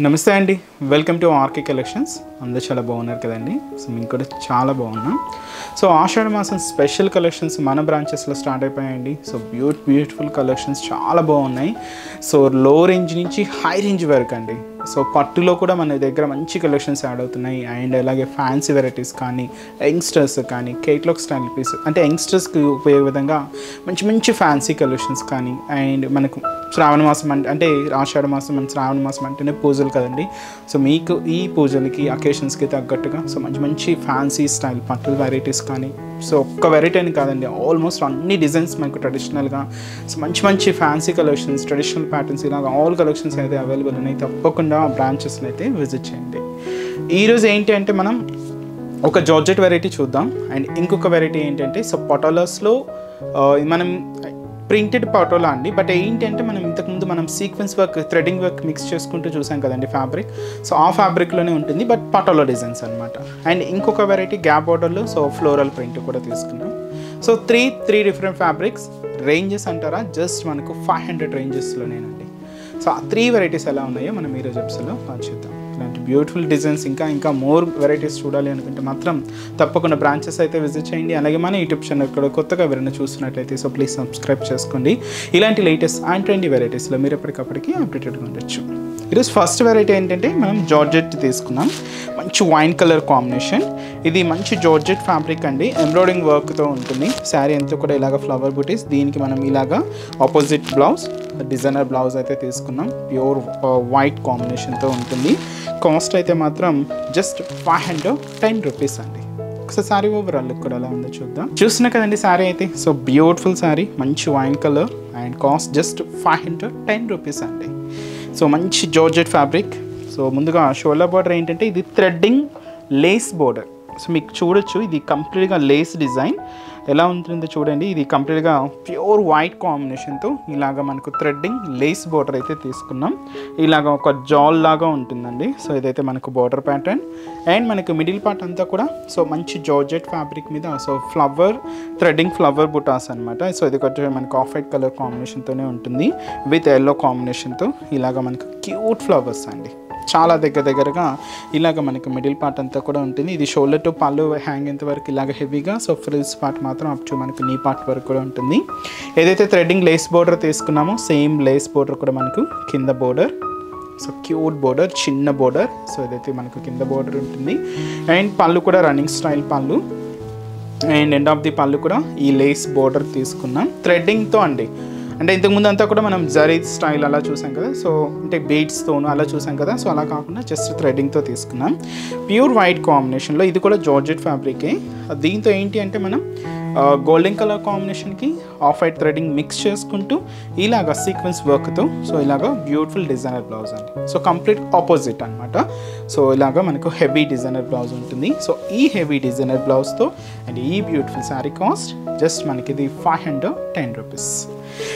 నమస్తే అండి, welcome to RK collections. అందరూ చాలా బాగున్నారు కదండి. సో మేము కూడా చాలా బాగున్నాం. సో ఆషాఢ మాసం స్పెషల్ కలెక్షన్స్ మన బ్రాంచెస్లో స్టార్ట్ అయిపోయాయండి. సో బ్యూటిఫుల్ కలెక్షన్స్ చాలా బాగున్నాయి. సో లో రేంజ్ నుంచి హై రేంజ్ వరకు అండి. సో పట్టులో కూడా మన దగ్గర మంచి కలెక్షన్స్ యాడ్ అవుతున్నాయి. అండ్ అలాగే ఫ్యాన్సీ వెరైటీస్ కానీ, యంగ్స్టర్స్ కానీ, కేట్లాగ్ స్టైల్ పీస్ అంటే యంగ్స్టర్స్కి ఉపయోగ విధంగా మంచి ఫ్యాన్సీ కలెక్షన్స్ కానీ, అండ్ మనకు శ్రావణ మాసం అంటే ఆషాఢ మాసం అండ్ శ్రావణ మాసం అంటేనే పూజలు కదండి. సో మీకు ఈ పూజలకి అకేషన్స్కి తగ్గట్టుగా సో మంచి ఫ్యాన్సీ స్టైల్ పట్టు వెరైటీస్ కానీ, సో ఒక్క వెరైటీ అని కాదండి, ఆల్మోస్ట్ అన్ని డిజైన్స్ మనకు ట్రెడిషనల్గా సో మంచి ఫ్యాన్సీ కలెక్షన్స్, ట్రెడిషనల్ ప్యాటర్న్స్ ఇలాగ ఆల్ కలెక్షన్స్ అయితే అవైలబుల్ ఉన్నాయి. తప్పకుండా బ్రాంచెస్ని అయితే విజిట్ చేయండి. ఈరోజు ఏంటి అంటే మనం ఒక జార్జెట్ వెరైటీ చూద్దాం. అండ్ ఇంకొక వెరైటీ ఏంటంటే సో పటోలాస్లో మనం ప్రింటెడ్ పటోలా అండి. బట్ ఏంటి అంటే మనం ఇంతకుముందు మనం sequence work, threading work mix చేసుకుంటూ చూసాం కదండి ఫ్యాబ్రిక్. సో ఆ ఫ్యాబ్రిక్లోనే ఉంటుంది, బట్ పటోలా డిజైన్స్ అనమాట. అండ్ ఇంకొక వెరైటీ గ్యాప్ బార్డర్లో సో ఫ్లోరల్ ప్రింట్ కూడా తీసుకున్నాం. So three different fabrics. Ranges అంటారా, జస్ట్ మనకు 500 రేంజెస్లోనేనండి. సో ఆ 3 వెరైటీస్ ఎలా ఉన్నాయో మనం ఈరోజు ఎపిసోడ్లో చూద్దాం. ఇలాంటి బ్యూటిఫుల్ డిజైన్స్ ఇంకా మోర్ వెరైటీస్ చూడాలి అనుకుంటే మాత్రం తప్పకుండా బ్రాంచెస్ అయితే విజిట్ చేయండి. అలాగే మన యూట్యూబ్ ఛానల్ కూడా కొత్తగా ఎవరైనా చూస్తున్నట్లయితే సో ప్లీజ్ సబ్స్క్రైబ్ చేసుకోండి. ఇలాంటి లేటెస్ట్ అండ్ ట్రెండీ వెరైటీస్లో మీరు ఎప్పటికప్పటికి అప్డేటెడ్గా ఉండొచ్చు. ఈరోజు ఫస్ట్ వెరైటీ ఏంటంటే మనం జార్జెట్ తీసుకున్నాం. మంచి వైన్ కలర్ కాంబినేషన్. ఇది మంచి జార్జెట్ ఫ్యాబ్రిక్ అండి, ఎంబ్రాయిడింగ్ వర్క్తో ఉంటుంది. శారీ అంతా కూడా ఇలాగ ఫ్లవర్ బూటీస్. దీనికి మనం ఇలాగా ఆపోజిట్ బ్లౌజ్, డిజైనర్ బ్లౌజ్ అయితే తీసుకున్నాం. ప్యూర్ వైట్ కాంబినేషన్తో ఉంటుంది. కాస్ట్ అయితే మాత్రం జస్ట్ 510 రూపీస్ అండి. ఒకసారి శారీ ఓవరాల్ లుక్ కూడా ఎలా ఉందో చూద్దాం. చూస్తున్నా కదండి శారీ అయితే. సో బ్యూటిఫుల్ శారీ, మంచి wine colour and cost just 510 rupees అండి. సో మంచి జార్జెట్ ఫ్యాబ్రిక్. సో ముందుగా షోల్డర్ బార్డర్ ఏంటంటే ఇది థ్రెడ్డింగ్ లేస్ బార్డర్. సో మీకు చూడొచ్చు, ఇది కంప్లీట్గా లేస్ డిజైన్ ఎలా ఉంటుందో చూడండి. ఇది కంప్లీట్గా ప్యూర్ వైట్ కాంబినేషన్తో ఇలాగ మనకు థ్రెడ్డింగ్ లేస్ బార్డర్ అయితే తీసుకున్నాం. ఇలాగ ఒక జాల్ లాగా ఉంటుందండి. సో ఇదైతే మనకు బార్డర్ ప్యాటర్న్. అండ్ మనకు మిడిల్ పార్ట్ అంతా కూడా సో మంచి జార్జెట్ ఫ్యాబ్రిక్ మీద సో థ్రెడ్డింగ్ ఫ్లవర్ బుటాస్ అనమాట. సో ఇది కొంచెం మనకు ఆఫ్ వైట్ కలర్ కాంబినేషన్తోనే ఉంటుంది విత్ ఎల్లో కాంబినేషన్తో. ఇలాగ మనకు క్యూట్ ఫ్లవర్స్ అండి. చాలా దగ్గరగా ఇలాగ మనకు మిడిల్ పార్ట్ అంతా కూడా ఉంటుంది. ఇది షోల్డర్ టు పళ్ళు హ్యాంగ్ ఎంత వరకు ఇలాగ హెవీగా, సో ఫ్రిల్స్ పార్ట్ మాత్రం అప్ టు మనకు నీ పార్ట్ వరకు కూడా ఉంటుంది. ఏదైతే థ్రెడ్డింగ్ లేస్ బోర్డర్ తీసుకున్నామో సేమ్ లేస్ బోర్డర్ కూడా మనకు కింద బోర్డర్. సో క్యూట్ బోర్డర్, చిన్న బోర్డర్. సో ఇదైతే మనకు కింద బోర్డర్ ఉంటుంది. అండ్ పళ్ళు కూడా రన్నింగ్ స్టైల్ పళ్ళు. అండ్ ఎండ్ ఆఫ్ ది పళ్ళు కూడా ఈ లేస్ బోర్డర్ తీసుకున్నాం థ్రెడ్డింగ్తో అండి. అంటే ఇంతకుముందు అంతా కూడా మనం జరీ స్టైల్ అలా చూసాం కదా, సో అంటే బీడ్స్తోను అలా చూసాం కదా. సో అలా కాకుండా జస్ట్ థ్రెడ్డింగ్తో తీసుకున్నాం. ప్యూర్ వైట్ కాంబినేషన్లో. ఇది కూడా జార్జెట్ ఫ్యాబ్రికే. దీంతో ఏంటి అంటే మనం గోల్డెన్ కలర్ కాంబినేషన్కి ఆఫ్ వైట్ థ్రెడ్డింగ్ మిక్స్ చేసుకుంటూ ఇలాగ సీక్వెన్స్ వర్క్తో సో ఇలాగ బ్యూటిఫుల్ డిజైనర్ బ్లౌజ్ అండి. సో కంప్లీట్ ఆపోజిట్ అనమాట. సో ఇలాగ మనకు హెవీ డిజైనర్ బ్లౌజ్ ఉంటుంది. సో ఈ హెవీ డిజైనర్ బ్లౌజ్తో అండ్ ఈ బ్యూటిఫుల్ శారీ కాస్ట్ జస్ట్ మనకి ఇది 510 రూపీస్.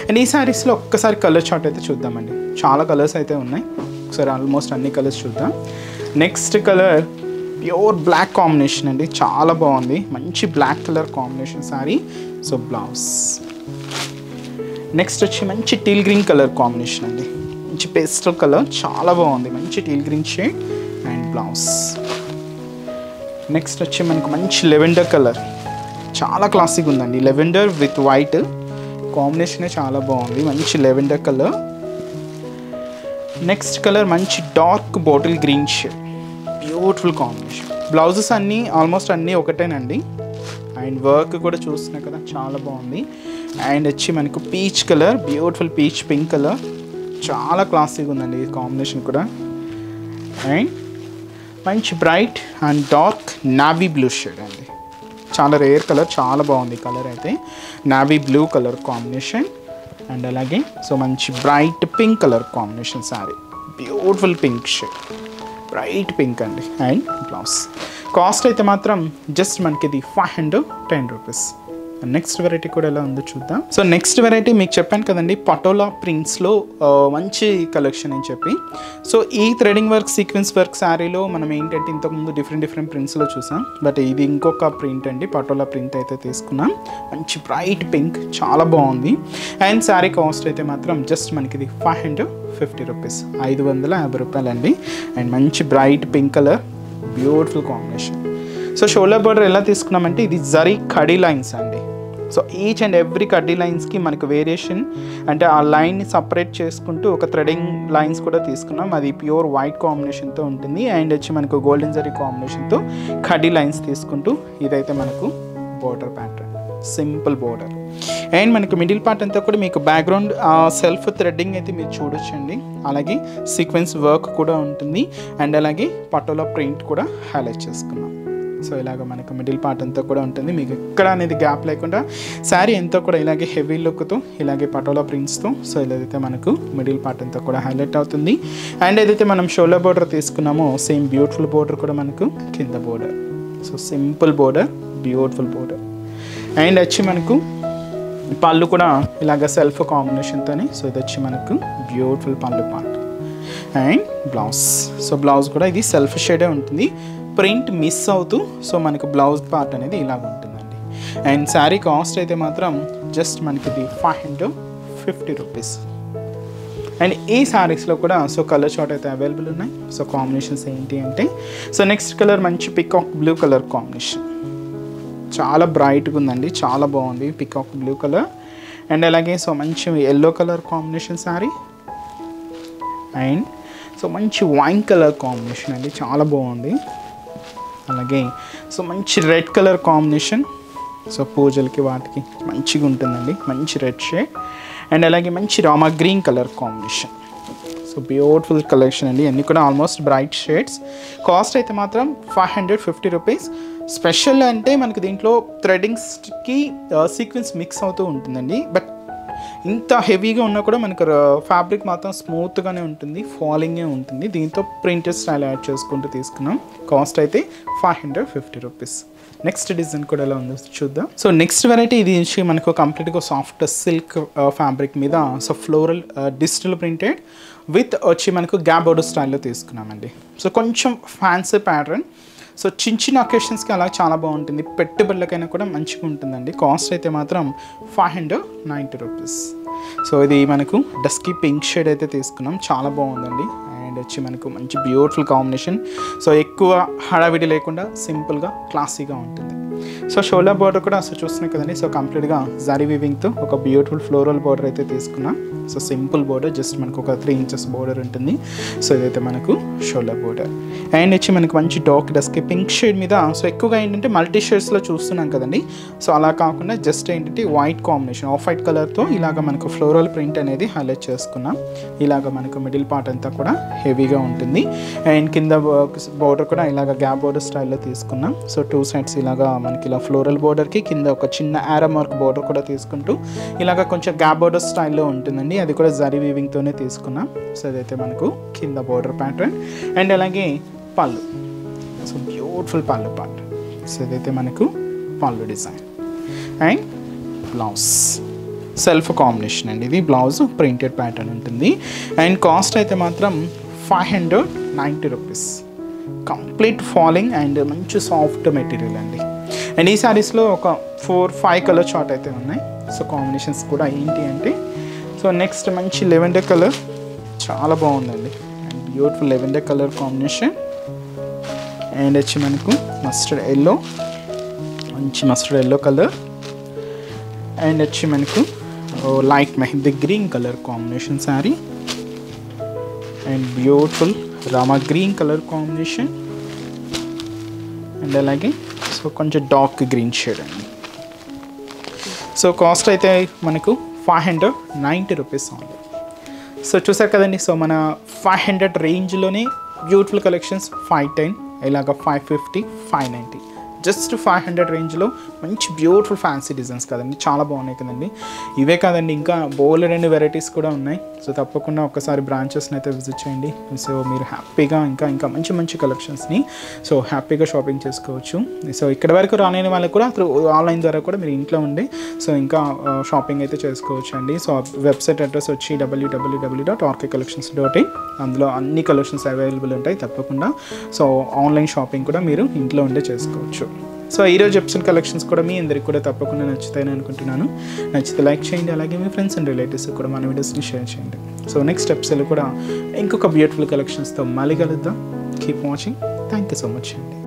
అండ్ ఈ శారీస్లో ఒక్కసారి కలర్ చార్ట్ అయితే చూద్దామండి. చాలా కలర్స్ అయితే ఉన్నాయి. ఒకసారి ఆల్మోస్ట్ అన్ని కలర్స్ చూద్దాం. Next colour pure black combination అండి, చాలా బాగుంది. మంచి black colour combination sari. So blouse next వచ్చి మంచి టీల్ గ్రీన్ కలర్ కాంబినేషన్ అండి. మంచి పేస్టల్ కలర్, చాలా బాగుంది. మంచి teal green shade and blouse. Next వచ్చి మనకు మంచి లెవెండర్ కలర్, చాలా క్లాసిక్ ఉందండి. లెవెండర్ విత్ వైట్ కాంబినేషనే చాలా బాగుంది. మంచి లెవెండర్ కలర్. నెక్స్ట్ కలర్ మంచి dark bottle green shade, beautiful combination. Blouses అన్నీ ఆల్మోస్ట్ అన్నీ ఒకటేనండి. అండ్ వర్క్ కూడా చూస్తున్నా కదా, చాలా బాగుంది. అండ్ వచ్చి మనకు peach colour, beautiful peach pink colour, చాలా క్లాసిక్ ఉందండి ఈ కాంబినేషన్ కూడా. అండ్ మంచి bright and dark navy blue shade అండి, చాలా రేర్ కలర్, చాలా బాగుంది కలర్ అయితే. Navy blue colour combination. And అలాగే సో మంచి bright pink colour combination sari, beautiful pink shade, bright pink అండి. అండ్ బ్లౌజ్ కాస్ట్ అయితే మాత్రం జస్ట్ మనకి ఇది 510 రూపీస్. నెక్స్ట్ వెరైటీ కూడా ఎలా ఉందో చూద్దాం. సో నెక్స్ట్ వెరైటీ మీకు చెప్పాను కదండి, పటోలా ప్రింట్స్లో మంచి కలెక్షన్ అని చెప్పి. సో ఈ థ్రెడింగ్ వర్క్, సీక్వెన్స్ వర్క్ శారీలో మనం ఏంటంటే ఇంతకుముందు డిఫరెంట్ ప్రింట్స్లో చూసాం, బట్ ఇది ఇంకొక ప్రింట్ అండి. పటోలా ప్రింట్ అయితే తీసుకున్నాం, మంచి బ్రైట్ పింక్, చాలా బాగుంది. అండ్ శారీ కాస్ట్ అయితే మాత్రం జస్ట్ మనకి ఇది 550 రూపీస్, 550 రూపాయలండి. అండ్ మంచి bright pink colour, beautiful combination. So shoulder border ఎలా తీసుకున్నామంటే ఇది జరీ కడీ లైన్స్ అండి. సో ఈచ్ అండ్ ఎవ్రీ కడ్డీ లైన్స్కి మనకు వేరియేషన్, అంటే ఆ లైన్ని సపరేట్ చేసుకుంటూ ఒక థ్రెడింగ్ లైన్స్ కూడా తీసుకున్నాం. అది ప్యూర్ వైట్ కాంబినేషన్తో ఉంటుంది. అండ్ వచ్చి మనకు గోల్డెన్ జరీ కాంబినేషన్తో కడ్డీ లైన్స్ తీసుకుంటూ ఇదైతే మనకు border pattern, simple border. And మనకు మిడిల్ పార్ట్ అంతా కూడా మీకు బ్యాక్గ్రౌండ్ సెల్ఫ్ థ్రెడ్డింగ్ అయితే మీరు చూడొచ్చండి. అలాగే సీక్వెన్స్ వర్క్ కూడా ఉంటుంది. అండ్ అలాగే పటోలా ప్రింట్ కూడా హైలైట్ చేసుకున్నాం. సో ఇలాగ మనకు మిడిల్ పార్ట్ అంతా కూడా ఉంటుంది. మీకు ఎక్కడ అనేది గ్యాప్ లేకుండా శారీ అంతా కూడా ఇలాగే హెవీ లుక్తో, ఇలాగే పటోలా ప్రింట్స్తో, సో ఇదైతే మనకు మిడిల్ పార్ట్ అంతా కూడా హైలైట్ అవుతుంది. అండ్ ఏదైతే మనం షోల్డర్ బోర్డర్ తీసుకున్నామో సేమ్ బ్యూటిఫుల్ బోర్డర్ కూడా మనకు కింద border. So simple border, beautiful border. And వచ్చి మనకు పళ్ళు కూడా ఇలాగ సెల్ఫ్ కాంబినేషన్తోనే. సో ఇది వచ్చి మనకు బ్యూటిఫుల్ పళ్ళు part. And blouse, so blouse కూడా ఇది సెల్ఫ్ షేడే ఉంటుంది, ప్రింట్ మిస్ అవుతూ. సో మనకు బ్లౌజ్ పార్ట్ అనేది ఇలాగ ఉంటుందండి. అండ్ శారీ కాస్ట్ అయితే మాత్రం జస్ట్ మనకి ఇది 550 రూపీస్. అండ్ ఈ శారీస్లో కూడా సో కలర్ షార్ట్ అయితే అవైలబుల్ ఉన్నాయి. సో కాంబినేషన్స్ ఏంటి అంటే, సో నెక్స్ట్ కలర్ మంచి పికాక్ బ్లూ కలర్ కాంబినేషన్, చాలా బ్రైట్గా ఉందండి, చాలా బాగుంది పికాక్ బ్లూ కలర్. అండ్ అలాగే సో మంచి yellow colour combination sari. And so మంచి వైన్ కలర్ కాంబినేషన్ అండి, చాలా బాగుంది. అలాగే సో మంచి రెడ్ కలర్ కాంబినేషన్, సో పూజలకి వాటికి మంచిగా ఉంటుందండి, మంచి రెడ్ షేడ్. అండ్ అలాగే మంచి Rama green colour combination. So beautiful collection అండి, అన్నీ కూడా ఆల్మోస్ట్ బ్రైట్ షేడ్స్. కాస్ట్ అయితే మాత్రం 550 రూపీస్. స్పెషల్ అంటే మనకి దీంట్లో థ్రెడింగ్స్కి సీక్వెన్స్ మిక్స్ అవుతూ ఉంటుందండి. బట్ ఇంత హెవీగా ఉన్నా కూడా మనకు ఫ్యాబ్రిక్ మాత్రం స్మూత్గానే ఉంటుంది, ఫాలింగే ఉంటుంది. దీంతో ప్రింటెడ్ స్టైల్ యాడ్ చేసుకుంటూ తీసుకున్నాం. కాస్ట్ అయితే 550 రూపీస్. నెక్స్ట్ డిజైన్ కూడా ఎలా ఉందో చూద్దాం. సో నెక్స్ట్ వెరైటీ ఇది వచ్చి మనకు కంప్లీట్గా సాఫ్ట్ సిల్క్ ఫ్యాబ్రిక్ మీద so floral digital printed with వచ్చి మనకు గ్యాప్ బోర్డర్ స్టైల్లో తీసుకున్నామండి. సో కొంచెం ఫ్యాన్సీ ప్యాటర్న్. సో చిన్న అకేషన్స్కి అలా చాలా బాగుంటుంది, పెట్టుబడులకైనా కూడా మంచిగా ఉంటుందండి. కాస్ట్ అయితే మాత్రం 590 రూపీస్. సో ఇది మనకు డస్కీ పింక్ షేడ్ అయితే తీసుకున్నాం, చాలా బాగుందండి. అండ్ వచ్చి మనకు మంచి బ్యూటిఫుల్ కాంబినేషన్. సో ఎక్కువ హడావిడి లేకుండా సింపుల్గా క్లాసీగా ఉంటుంది. సో షోల్డర్ బార్డర్ కూడా అసలు చూస్తున్నాయి కదండి. సో కంప్లీట్గా జరీ వీవింగ్తో ఒక బ్యూటిఫుల్ ఫ్లోరల్ బార్డర్ అయితే తీసుకున్నాం. సో సింపుల్ బార్డర్, జస్ట్ మనకు ఒక 3 ఇంచెస్ బార్డర్ ఉంటుంది. సో ఇదైతే మనకు షోల్డర్ బార్డర్. అండ్ వచ్చి మనకు మంచి డార్క్ డస్కీ పింక్ షేడ్ మీద సో ఎక్కువగా ఏంటంటే మల్టీ షేడ్స్లో చూస్తున్నాం కదండి. సో అలా కాకుండా జస్ట్ ఏంటంటే వైట్ కాంబినేషన్, ఆఫ్ వైట్ కలర్తో ఇలాగ మనకు ఫ్లోరల్ ప్రింట్ అనేది హైలైట్ చేసుకున్నాం. ఇలాగ మనకు మిడిల్ పార్ట్ అంతా కూడా హెవీగా ఉంటుంది. అండ్ కింద బార్డర్ కూడా ఇలాగ గ్యాప్ బార్డర్ స్టైల్లో తీసుకున్నాం. సో 2 సైడ్స్ ఇలాగా మనకి ఇలా ఫ్లోరల్ బార్డర్కి కింద ఒక చిన్న యారో మార్క్ బార్డర్ కూడా తీసుకుంటూ ఇలాగ కొంచెం గ్యాప్ బార్డర్ స్టైల్లో ఉంటుందండి. అది కూడా జరీ వీవింగ్తోనే తీసుకున్నాం. సో ఇదైతే మనకు కింద బార్డర్ ప్యాటర్న్. అండ్ అలాగే పళ్ళు, సో బ్యూటిఫుల్ పళ్ళు పార్ట్. సో ఇదైతే మనకు పళ్ళు design. And blouse self combination అండి, ఇది బ్లౌజ్ ప్రింటెడ్ ప్యాటర్న్ ఉంటుంది. అండ్ కాస్ట్ అయితే మాత్రం 590 రూపీస్. కంప్లీట్ ఫాలింగ్ అండ్ మంచి సాఫ్ట్ మెటీరియల్ అండి. అండ్ ఈ శారీస్లో ఒక 4-5 కలర్ చార్ట్ అయితే ఉన్నాయి. సో కాంబినేషన్స్ కూడా ఏంటి అంటే, సో నెక్స్ట్ మంచి లెవెండర్ కలర్, చాలా బాగుందండి. And beautiful lavender colour combination. And వచ్చి మనకు మస్టర్డ్ ఎల్లో, మంచి మస్టర్డ్ ఎల్లో కలర్. అండ్ వచ్చి మనకు light mehndi green colour combination sari. And beautiful Rama green colour combination. And అలాగే సో కొంచెం డార్క్ గ్రీన్ షేడ్ అండి. సో కాస్ట్ అయితే మనకు 590 రూపీస్ ఓన్లీ. సో చూసారు కదండి. సో మన 500 రేంజ్లోనే బ్యూటిఫుల్ కలెక్షన్స్ 510, ఇలాగ 550, 590. జస్ట్ 500 రేంజ్లో మంచి బ్యూటిఫుల్ ఫ్యాన్సీ డిజైన్స్ కదండి, చాలా బాగున్నాయి కదండి. ఇవే కాదండి, ఇంకా బోల్డ్ అండ్ వెరైటీస్ కూడా ఉన్నాయి. సో తప్పకుండా ఒకసారి బ్రాంచెస్ని అయితే విజిట్ చేయండి. సో మీరు హ్యాపీగా ఇంకా మంచి మంచి కలెక్షన్స్ని సో హ్యాపీగా షాపింగ్ చేసుకోవచ్చు. సో ఇక్కడ వరకు రాలేని వాళ్ళకి కూడా త్రూ ఆన్లైన్ ద్వారా కూడా మీరు ఇంట్లో ఉండి సో ఇంకా షాపింగ్ అయితే చేసుకోవచ్చు అండి. సో వెబ్సైట్ అడ్రస్ వచ్చి www.rkcollections.in. అందులో అన్ని కలెక్షన్స్ అవైలబుల్ ఉంటాయి తప్పకుండా. సో ఆన్లైన్ షాపింగ్ కూడా మీరు ఇంట్లో ఉండే చేసుకోవచ్చు. సో ఈరోజు ఎపిసోడ్ కలెక్షన్స్ కూడా మీ అందరికి కూడా తప్పకుండా నచ్చుతాయని అనుకుంటున్నాను. నచ్చితే లైక్ చేయండి, అలాగే మీ ఫ్రెండ్స్ అండ్ రిలేటివ్స్ కూడా మన వీడియోస్ని షేర్ చేయండి. సో నెక్స్ట్ ఎపిసోడ్ కూడా ఇంకొక బ్యూటిఫుల్ కలెక్షన్స్తో మళ్ళీ కలుద్దాం. Keep watching. Thank you so much అండి.